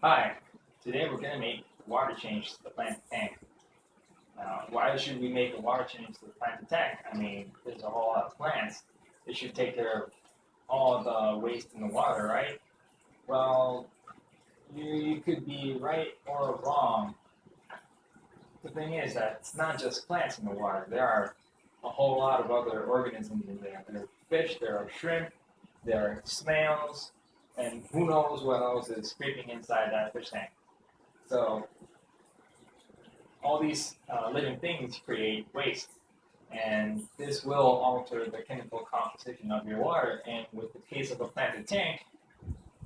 Hi, today we're going to make water change to the plant tank. Now, why should we make a water change to the plant tank? I mean, there's a whole lot of plants. They should take care of all the waste in the water, right? Well, you could be right or wrong. The thing is that it's not just plants in the water. There are a whole lot of other organisms in there. There are fish, there are shrimp, there are snails, and who knows what else is creeping inside that fish tank. So all these living things create waste, and this will alter the chemical composition of your water. And with the case of a planted tank,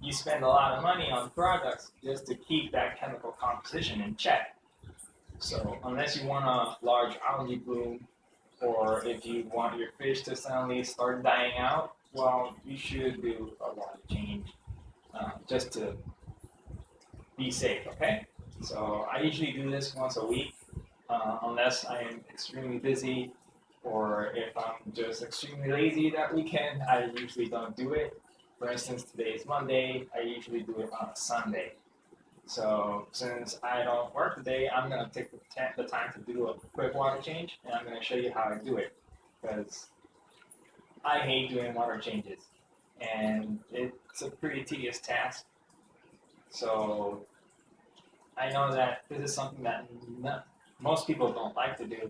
you spend a lot of money on products just to keep that chemical composition in check. So unless you want a large algae bloom, or if you want your fish to suddenly start dying out, well, you should do a water change just to be safe, okay? So I usually do this once a week, unless I am extremely busy or if I'm just extremely lazy that weekend, I usually don't do it. For instance, today is Monday, I usually do it on a Sunday. So since I don't work today, I'm gonna take the time to do a quick water change, and I'm gonna show you how I do it, because I hate doing water changes, and it's a pretty tedious task. So I know that this is something that most people don't like to do.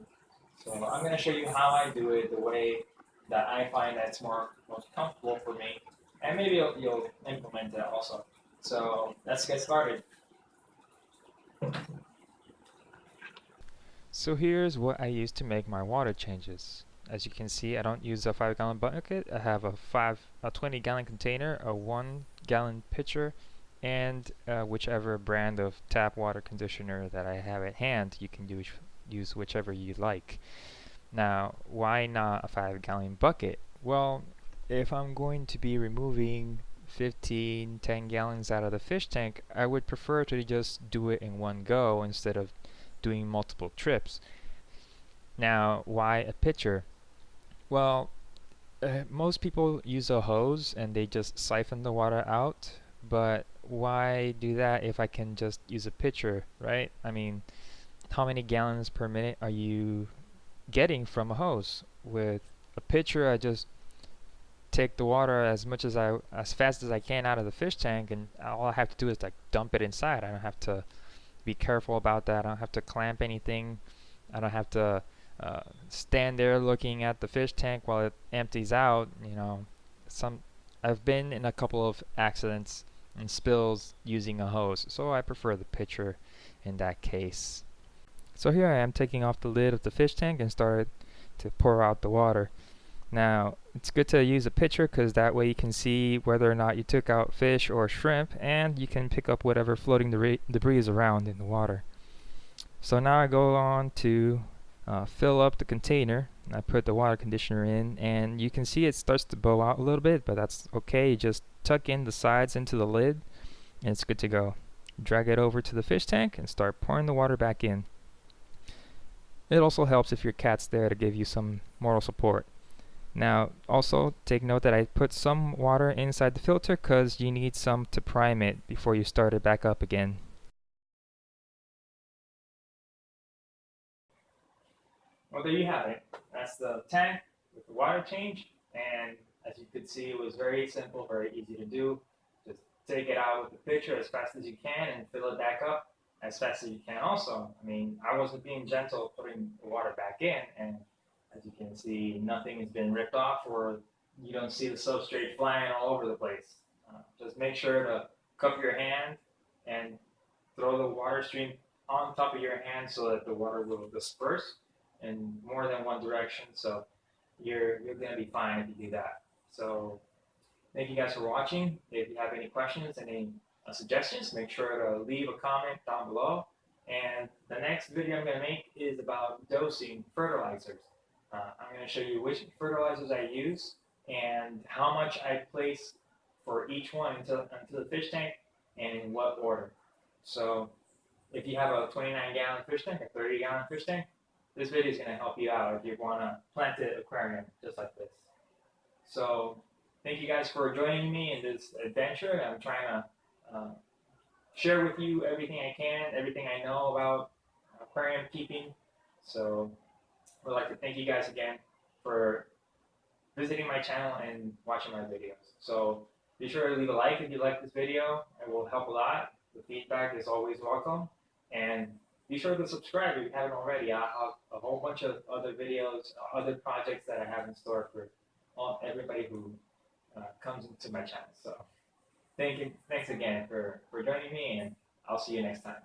So I'm going to show you how I do it the way that I find that's most comfortable for me, and maybe you'll implement it also. So let's get started. So here's what I use to make my water changes. As you can see, I don't use a 5-gallon bucket. I have a 20-gallon container, a 1-gallon pitcher, and whichever brand of tap water conditioner that I have at hand. You can use whichever you like. Now, why not a 5-gallon bucket? Well, if I'm going to be removing 10 gallons out of the fish tank, I would prefer to just do it in one go instead of doing multiple trips. Now, why a pitcher? Well, most people use a hose and they just siphon the water out, but why do that if I can just use a pitcher, right? I mean, how many gallons per minute are you getting from a hose? With a pitcher, I just take the water as fast as I can out of the fish tank, and all I have to do is like dump it inside. I don't have to be careful about that. I don't have to clamp anything. I don't have to stand there looking at the fish tank while it empties out. Some I've been in a couple of accidents and spills using a hose, so I prefer the pitcher in that case. So here I am taking off the lid of the fish tank and started to pour out the water. Now, it's good to use a pitcher because that way you can see whether or not you took out fish or shrimp, and you can pick up whatever floating debris is around in the water. So now I go on to fill up the container. I put the water conditioner in, and you can see it starts to bow out a little bit, but that's okay. You just tuck in the sides into the lid, and it's good to go. Drag it over to the fish tank and start pouring the water back in. It also helps if your cat's there to give you some moral support. Now, also take note that I put some water inside the filter because you need some to prime it before you start it back up again. Well, there you have it. That's the tank with the water change, and as you could see, it was very simple, very easy to do. Just take it out with the pitcher as fast as you can and fill it back up as fast as you can also. I mean, I wasn't being gentle putting the water back in, and as you can see, nothing has been ripped off, or you don't see the substrate flying all over the place. Just make sure to cup your hand and throw the water stream on top of your hand so that the water will disperse in more than one direction. So you're gonna be fine if you do that. So thank you guys for watching. If you have any questions, any suggestions, make sure to leave a comment down below. And the next video I'm gonna make is about dosing fertilizers. I'm gonna show you which fertilizers I use and how much I place for each one into the fish tank and in what order. So if you have a 29-gallon fish tank, a 30-gallon fish tank, this video is going to help you out if you want to plant an aquarium just like this. So thank you guys for joining me in this adventure. I'm trying to share with you everything I can, everything I know about aquarium keeping. So I'd like to thank you guys again for visiting my channel and watching my videos. So be sure to leave a like if you like this video. It will help a lot. The feedback is always welcome. And be sure to subscribe if you haven't already. I have a whole bunch of other videos, other projects that I have in store for everybody who comes into my channel. So thanks again for joining me, and I'll see you next time.